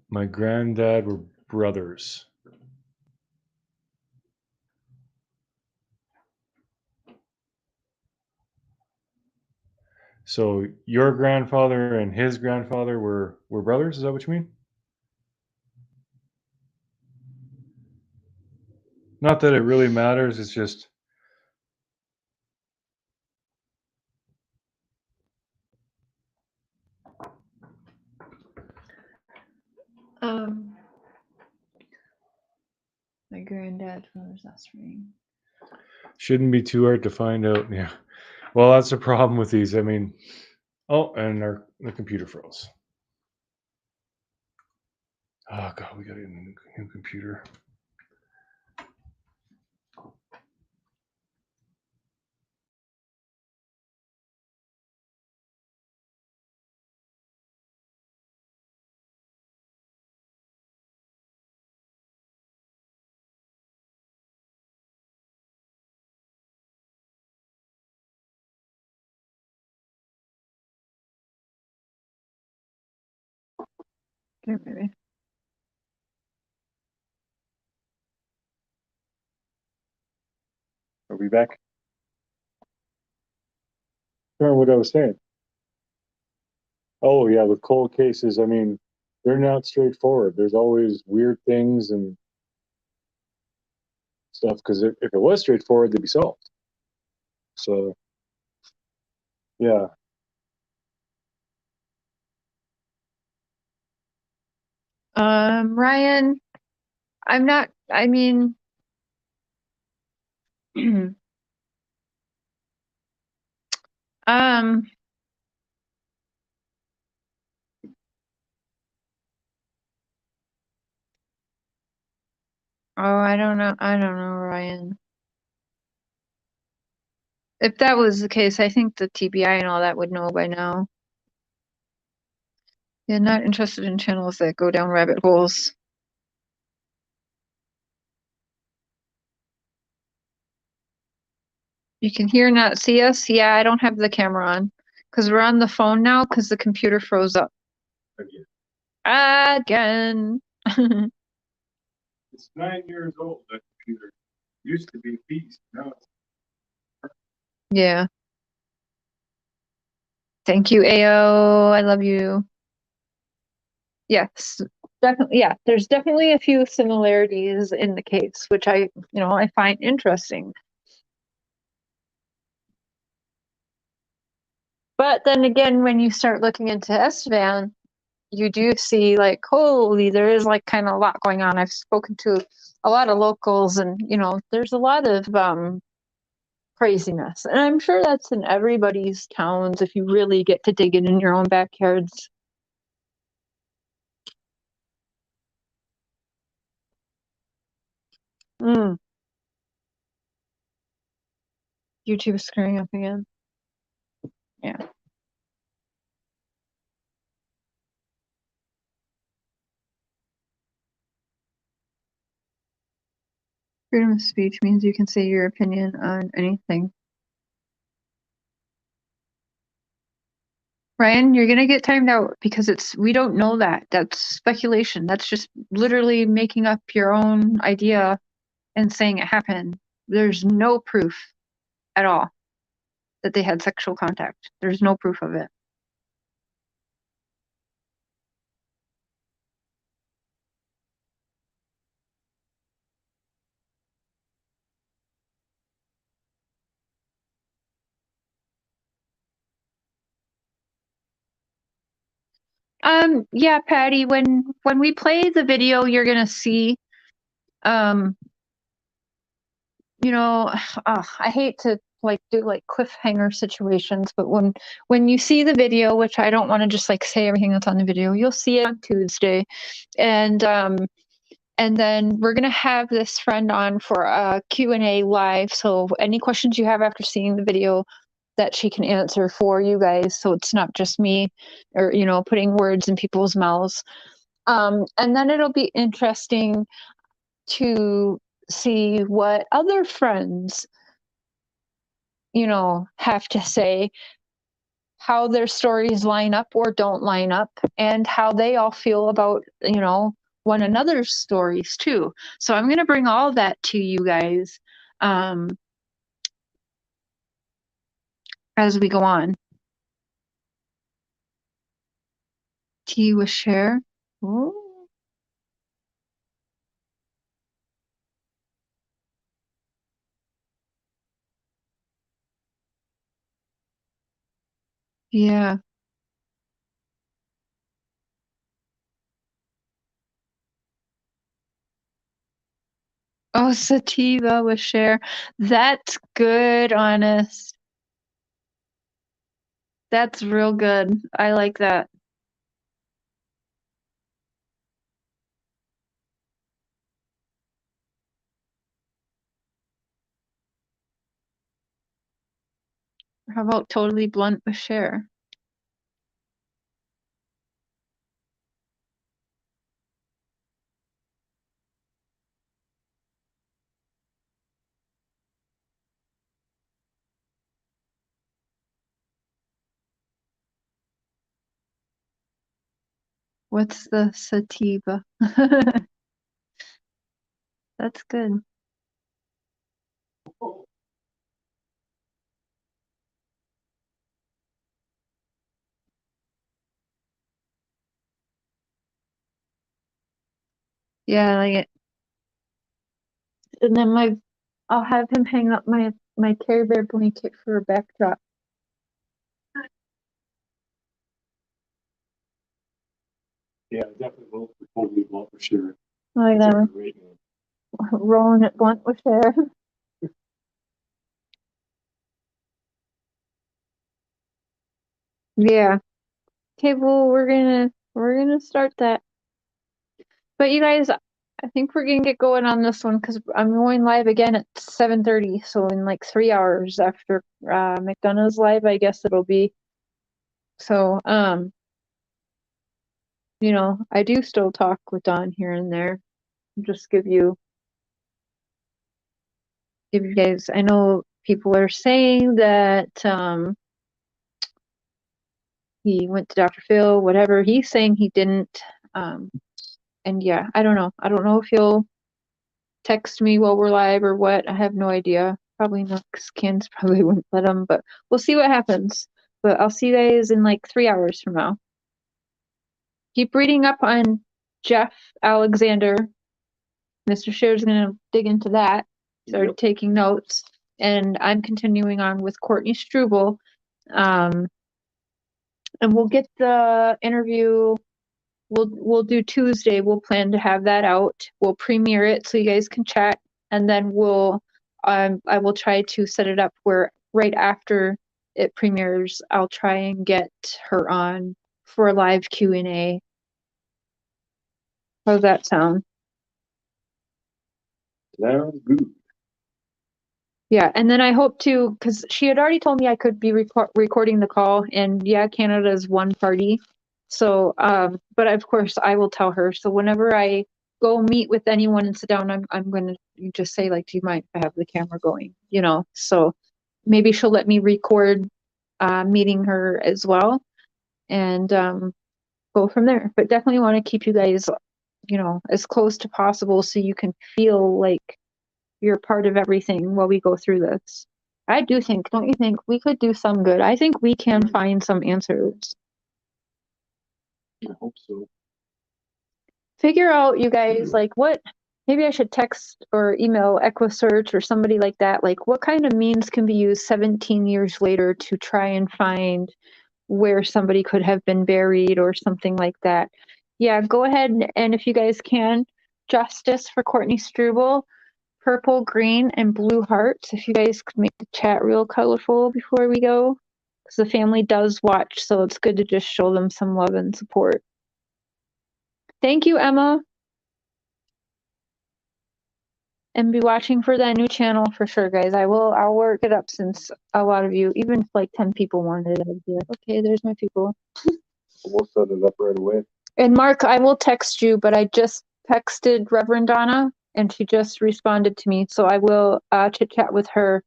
My granddad were brothers. So your grandfather and his grandfather were brothers? Is that what you mean? Not that it really matters. It's just My granddad was offspring. shouldn't be too hard to find out. Yeah. Well, that's the problem with these. I mean, oh, and the computer froze. Oh god, we got a new computer. Okay, maybe. Are we back? Remember what I was saying? Oh yeah, with cold cases, I mean, they're not straightforward. There's always weird things and stuff. Because if it was straightforward, they'd be solved. So yeah, Ryan, I'm not, I mean, um, oh, I don't know, Ryan. If that was the case, I think the TBI and all that would know by now. You're not interested in channels that go down rabbit holes. You can hear, not see us? Yeah, I don't have the camera on because we're on the phone now because the computer froze up. Again. it's 9 years old. That computer used to be a beast. Now it's Yeah. Thank you, AO. I love you. Yes, definitely. Yeah, there's definitely a few similarities in the case, which I find interesting. But then again, when you start looking into Estevan, you do see like, holy, there is like kind of a lot going on. I've spoken to a lot of locals, and there's a lot of craziness. And I'm sure that's in everybody's towns if you really get to dig in your own backyards. YouTube is screwing up again. Yeah. Freedom of speech means you can say your opinion on anything. Ryan, you're gonna get timed out because we don't know that. That's speculation. That's just literally making up your own idea and saying it happened. There's no proof at all that they had sexual contact. There's no proof of it. Yeah, Patty, when we play the video, you're gonna see, I hate to like do like cliffhanger situations, but when you see the video, which I don't want to just like say everything that's on the video, you'll see it on Tuesday, and then we're gonna have this friend on for a Q&A live. So any questions you have after seeing the video, that she can answer for you guys, so it's not just me or putting words in people's mouths. And then it'll be interesting to see what other friends, have to say, how their stories line up or don't line up, and how they all feel about, one another's stories too. So I'm going to bring all that to you guys as we go on. Tea with share. Ooh. Yeah. Oh, sativa with share. That's good, Honest. That's real good. I like that. How about totally blunt with share? What's the sativa? That's good. Yeah, I like it. And then I'll have him hang up my Care Bear blanket for a backdrop. Yeah, definitely vote for totally blunt for sure. I like That's a that. great name. Rolling it blunt with share. Yeah. Okay, well we're gonna start that. But you guys, I think we're gonna get going on this one because I'm going live again at 7:30. So in like 3 hours after McDonough's live, I guess it'll be. So I do still talk with Dawn here and there. Just give you guys. I know people are saying that he went to Dr. Phil, whatever. He's saying he didn't. And yeah, I don't know. I don't know if he'll text me while we're live or what. I have no idea. Probably not, 'cause Ken's probably wouldn't let him, but we'll see what happens. But I'll see you guys in like 3 hours from now. Keep reading up on Jeff Alexander. Mr. Shear's gonna dig into that. Started taking notes, and I'm continuing on with Courtney Struble. And we'll get the interview. We'll do Tuesday. We'll plan to have that out. We'll premiere it so you guys can chat, and then I will try to set it up where right after it premieres, I'll try and get her on for a live Q&A. How's that sound? Sounds good. Yeah, and then I hope to, because she had already told me I could be recording the call, and yeah, Canada is one party. So, but of course I will tell her. So whenever I go meet with anyone and sit down, I'm gonna just say like, do you mind if I have the camera going? So maybe she'll let me record meeting her as well, and go from there. But definitely want to keep you guys, as close to possible so you can feel like you're part of everything while we go through this. I do think, don't you think, we could do some good? I think we can find some answers. I hope so. Figure out, you guys, like what, maybe I should text or email EquiSearch or somebody like that. Like, what kind of means can be used 17 years later to try and find where somebody could have been buried or something like that? Yeah, go ahead and if you guys can, justice for Courtney Struble. Purple, green, and blue hearts. If you guys could make the chat real colorful before we go, because the family does watch, so it's good to just show them some love and support. Thank you, Emma. And be watching for that new channel for sure, guys. I'll work it up since a lot of you, even if like 10 people wanted it, I'd be like, okay, there's my people. We'll set it up right away. And Mark, I will text you, but I just texted Reverend Donna and she just responded to me. So I will chit chat with her,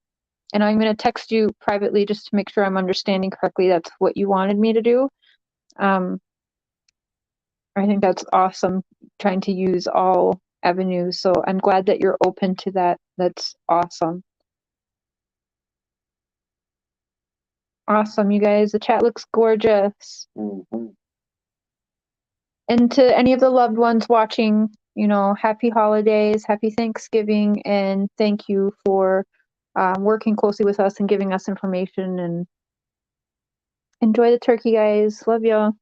and I'm going to text you privately just to make sure I'm understanding correctly. That's what you wanted me to do. I think that's awesome, trying to use all avenues. So I'm glad that you're open to that. That's awesome. Awesome, you guys. The chat looks gorgeous. And to any of the loved ones watching, you know, happy holidays, happy Thanksgiving, and thank you for working closely with us and giving us information. And enjoy the turkey, guys. Love y'all.